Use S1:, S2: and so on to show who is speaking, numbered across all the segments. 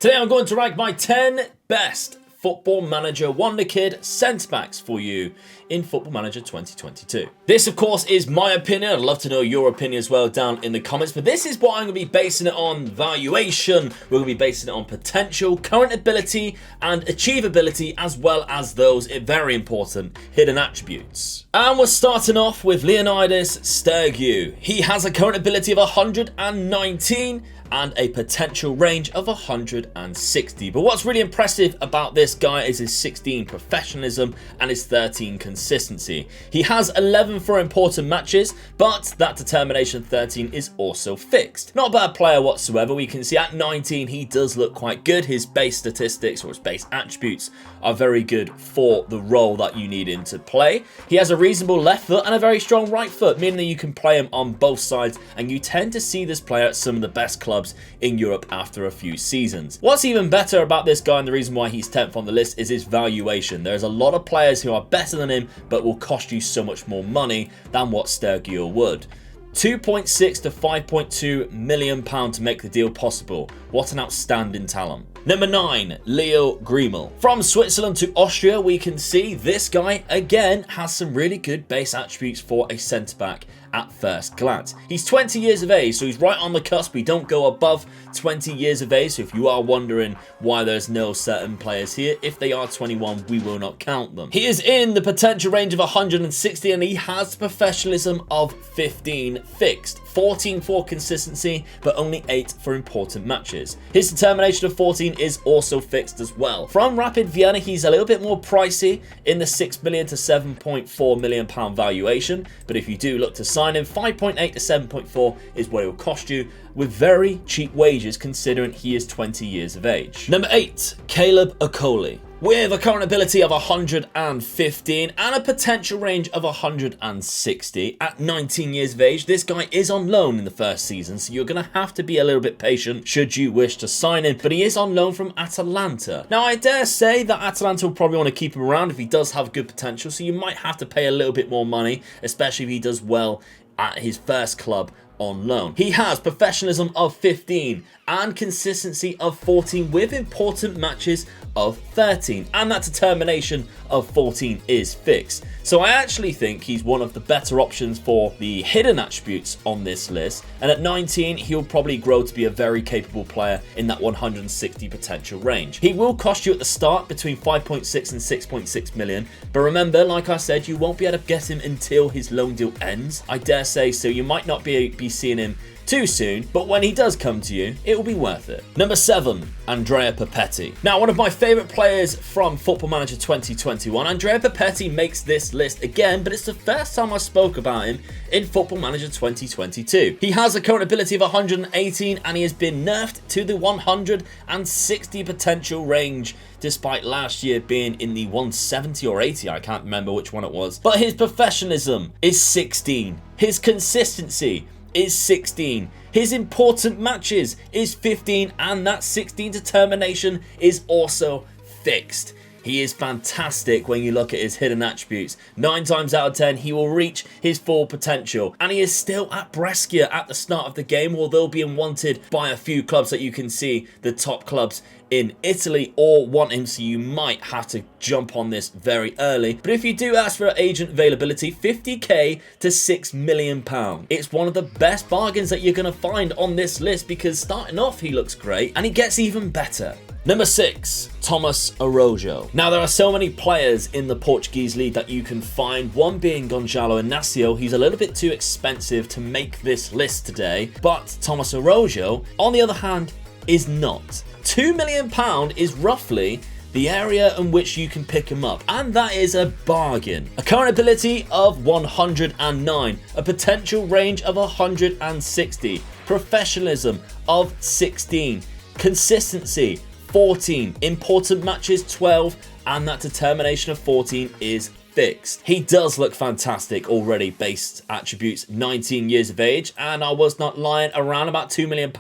S1: Today I'm going to rank my 10 best Football Manager Wonderkid centre-backs for you in Football Manager 2022. This, of course, is my opinion. I'd love to know your opinion as well down in the comments, but this is what I'm going to be basing it on: valuation. We're going to be basing it on potential, current ability, and achievability, as well as those very important hidden attributes. And we're starting off with Leonidas Stergiou. He has a current ability of 119 and a potential range of 160. But what's really impressive about this guy is his 16 professionalism and his 13 consistency. He has 11 for important matches, but that determination 13 is also fixed. Not a bad player whatsoever. We can see at 19 he does look quite good. His base statistics or his base attributes are very good for the role that you need him to play. He has a reasonable left foot and a very strong right foot, meaning that you can play him on both sides, and you tend to see this player at some of the best clubs in Europe after a few seasons. What's even better about this guy, and the reason why he's 10th on the list, is his valuation. There's a lot of players who are better than him but will cost you so much more money than what Stergiou would. 2.6 to 5.2 million pounds to make the deal possible. What an outstanding talent. Number 9, Leo Greiml. From Switzerland to Austria, we can see this guy again has some really good base attributes for a centre-back at first glance. He's 20 years of age, so he's right on the cusp. We don't go above 20 years of age, so if you are wondering why there's no certain players here, if they are 21, we will not count them. He is in the potential range of 160, and he has professionalism of 15 fixed. 14 for consistency, but only 8 for important matches. His determination of 14 is also fixed as well. From Rapid Vienna, he's a little bit more pricey in the 6 million to 7.4 million pound valuation, but if you do look to sign him, 5.8 to 7.4 is what it will cost you, with very cheap wages considering he is 20 years of age. Number 8, Caleb Okoli. With a current ability of 115 and a potential range of 160 at 19 years of age, this guy is on loan in the first season, so you're going to have to be a little bit patient should you wish to sign him, but he is on loan from Atalanta. Now, I dare say that Atalanta will probably want to keep him around if he does have good potential, so you might have to pay a little bit more money, especially if he does well at his first club on loan. He has professionalism of 15 and consistency of 14 with important matches of 13, and that determination of 14 is fixed. So I actually think he's one of the better options for the hidden attributes on this list, and at 19 he'll probably grow to be a very capable player in that 160 potential range. He will cost you at the start between 5.6 and 6.6 million, but remember, like I said, you won't be able to get him until his loan deal ends, I dare say, so you might not be seeing him too soon, but when he does come to you, it will be worth it. Number 7, Andrea Papetti. Now, one of my favourite players from Football Manager 2021. Andrea Papetti makes this list again, but it's the first time I spoke about him in Football Manager 2022. He has a current ability of 118 and he has been nerfed to the 160 potential range, despite last year being in the 170 or 80, I can't remember which one it was. But his professionalism is 16. His consistency is 16. His important matches is 15, and that 16 determination is also fixed. He is fantastic when you look at his hidden attributes. 9 times out of 10, he will reach his full potential. And he is still at Brescia at the start of the game, although being wanted by a few clubs that you can see, the top clubs in Italy, or want him, so you might have to jump on this very early. But if you do ask for agent availability, 50k to 6 million pounds. It's one of the best bargains that you're going to find on this list, because starting off he looks great and he gets even better. Number 6, Thomas Orozco. Now, there are so many players in the Portuguese league that you can find, one being Gonçalo Inácio. He's a little bit too expensive to make this list today, but Thomas Orozco, on the other hand, is not. £2 million is roughly the area in which you can pick him up, and that is a bargain. A current ability of 109, a potential range of 160, professionalism of 16, consistency 14, important matches 12, and that determination of 14 is fixed. He does look fantastic already, base attributes, 19 years of age, and I was not lying, around about £2 million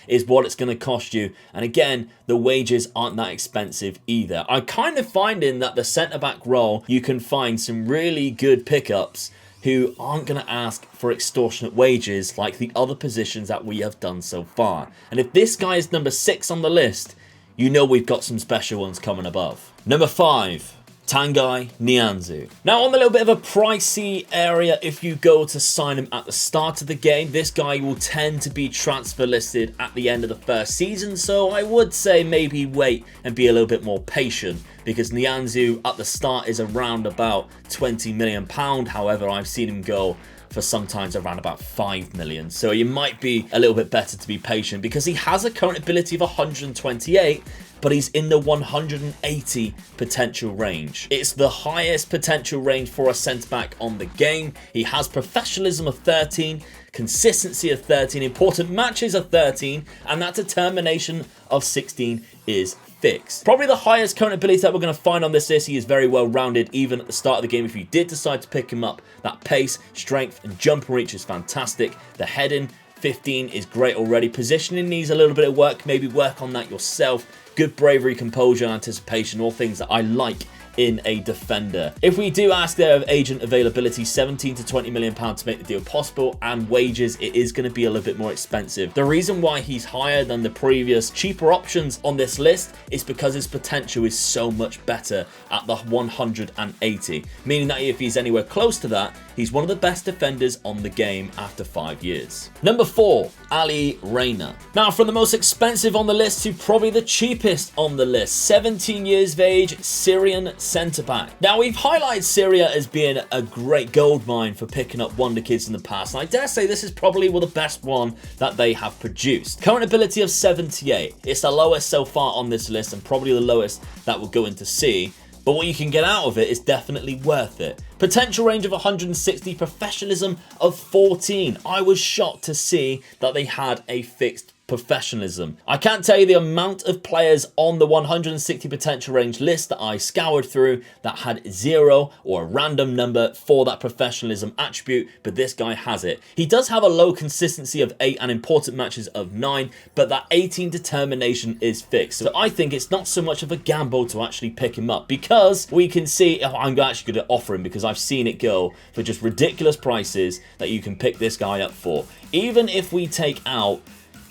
S1: is what it's going to cost you. And again, the wages aren't that expensive either. I'm kind of finding that the centre-back role, you can find some really good pickups who aren't going to ask for extortionate wages like the other positions that we have done so far. And if this guy is number 6 on the list, you know we've got some special ones coming above. Number 5. Tanguy Nianzou. Now, on the little bit of a pricey area, if you go to sign him at the start of the game, this guy will tend to be transfer listed at the end of the first season, so I would say maybe wait and be a little bit more patient, because Nianzou at the start is around about £20 million. However, I've seen him go for sometimes around about 5 million. So you might be a little bit better to be patient, because he has a current ability of 128, but he's in the 180 potential range. It's the highest potential range for a centre-back on the game. He has professionalism of 13, consistency of 13, important matches of 13, and that determination of 16 is fixed. Probably the highest current ability that we're going to find on this list. He is very well rounded even at the start of the game. If you did decide to pick him up, that pace, strength and jump and reach is fantastic. The heading 15 is great already. Positioning needs a little bit of work. Maybe work on that yourself. Good bravery, composure, anticipation, all things that I like in a defender. If we do ask their agent availability, 17 to 20 million pounds to make the deal possible, and wages, it is going to be a little bit more expensive. The reason why he's higher than the previous cheaper options on this list is because his potential is so much better at the 180, meaning that if he's anywhere close to that, he's one of the best defenders on the game after 5 years. Number 4, Ali Reiner. Now, from the most expensive on the list to probably the cheapest on the list, 17 years of age, Syrian centre-back. Now, we've highlighted Syria as being a great goldmine for picking up wonder kids in the past, and I dare say this is probably the best one that they have produced. Current ability of 78. It's the lowest so far on this list, and probably the lowest that will go into C. But what you can get out of it is definitely worth it. Potential range of 160, professionalism of 14. I was shocked to see that they had a fixed professionalism. I can't tell you the amount of players on the 160 potential range list that I scoured through that had 0 or a random number for that professionalism attribute, but this guy has it. He does have a low consistency of 8 and important matches of 9, but that 18 determination is fixed. So I think it's not so much of a gamble to actually pick him up, because we can see, I'm actually going to offer him because I've seen it go for just ridiculous prices that you can pick this guy up for. Even if we take out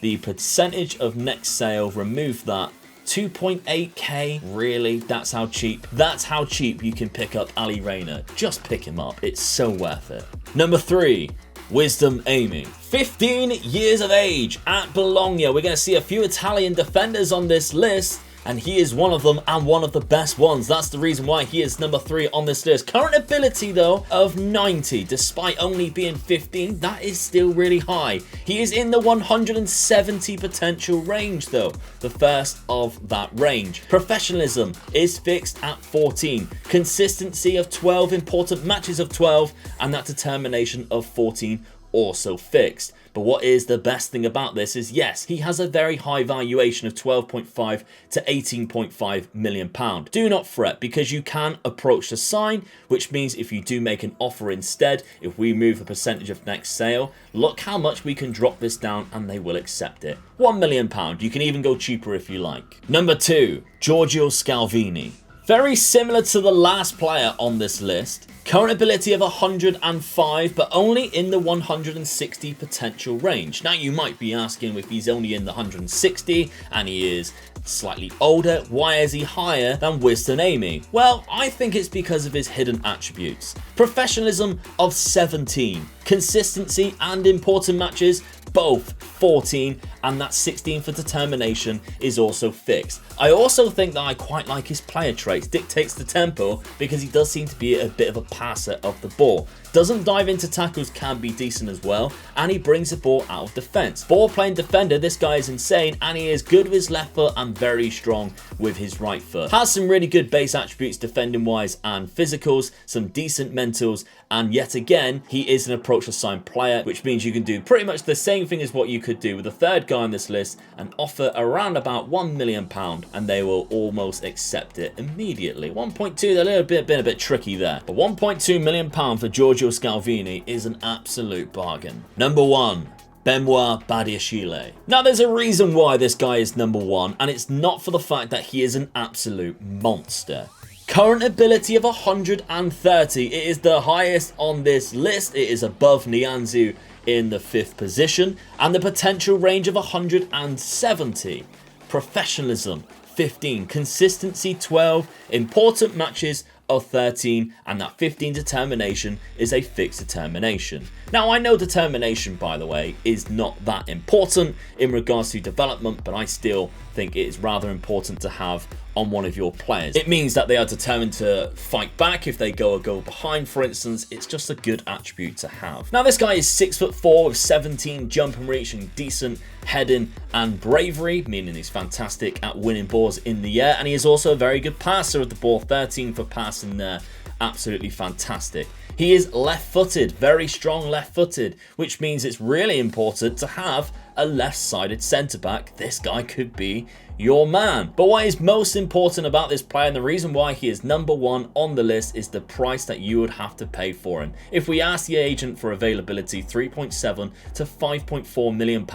S1: the percentage of next sale, remove that, 2.8k, really? That's how cheap? That's how cheap you can pick up Ali Reiner. Just pick him up. It's so worth it. Number 3, Wisdom Amey. 15 years of age at Bologna. We're going to see a few Italian defenders on this list, and he is one of them, and one of the best ones. That's the reason why he is number 3 on this list. Current ability, though, of 90. Despite only being 15, that is still really high. He is in the 170 potential range, though. The first of that range. Professionalism is fixed at 14. Consistency of 12, important matches of 12, and that determination of 14 also fixed. But what is the best thing about this is, yes, he has a very high valuation of 12.5 to 18.5 million pound. Do not fret, because you can approach the sign, which means if you do make an offer instead, if we move a percentage of next sale, look how much we can drop this down and they will accept it. £1 million. You can even go cheaper if you like. Number 2, Giorgio Scalvini. Very similar to the last player on this list. Current ability of 105, but only in the 160 potential range. Now, you might be asking, if he's only in the 160 and he is slightly older, why is he higher than Wisdom Amey? Well, I think it's because of his hidden attributes. Professionalism of 17. Consistency and important matches, both 14, and that 16 for determination is also fixed. I also think that I quite like his player traits. Dictates the tempo, because he does seem to be a bit of a passer of the ball. Doesn't dive into tackles, can be decent as well, and he brings the ball out of defense. Ball playing defender, this guy is insane, and he is good with his left foot and very strong with his right foot. Has some really good base attributes defending wise and physicals, some decent mentals, and yet again, he is an approach assigned player, which means you can do pretty much the same thing as what you could do with the third guy on this list and offer around about £1 million, and they will almost accept it immediately. 1.2, they're a little bit been a bit tricky there, but £1.2 million for Giorgio Scalvini is an absolute bargain. Number 1, Benoit Badiashile. Now, there's a reason why this guy is number 1, and it's not for the fact that he is an absolute monster. Current ability of 130. It is the highest on this list. It is above Nianzou in the 5th position, and the potential range of 170. Professionalism 15, consistency 12, important matches of 13, and that 15 determination is a fixed determination. Now, I know determination, by the way, is not that important in regards to development, but I still think it is rather important to have on one of your players. It means that they are determined to fight back if they go a goal behind, for instance. It's just a good attribute to have. Now, this guy is 6'4" with 17 jump and reach and decent heading and bravery, meaning he's fantastic at winning balls in the air, and he is also a very good passer of the ball, 13 for passing there. Absolutely fantastic. He is left-footed, very strong left-footed, which means it's really important to have a left-sided centre-back. This guy could be your man. But what is most important about this player, and the reason why he is number 1 on the list, is the price that you would have to pay for him. If we ask the agent for availability, £3.7 to £5.4 million,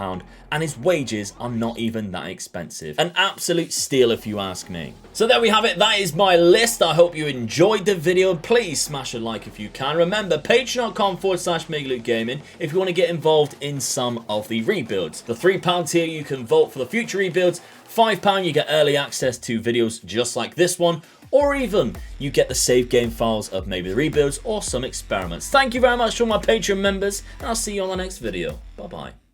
S1: and his wages are not even that expensive. An absolute steal if you ask me. So there we have it. That is my list. I hope you enjoyed the video. Please smash a like if you can. Remember, patreon.com/MegaLukeGaming if you want to get involved in some of the rebuilds. The £3 tier, you can vote for the future rebuilds. £5, you get early access to videos just like this one, or even you get the save game files of maybe the rebuilds or some experiments. Thank you very much to all my Patreon members, and I'll see you on the next video. Bye bye.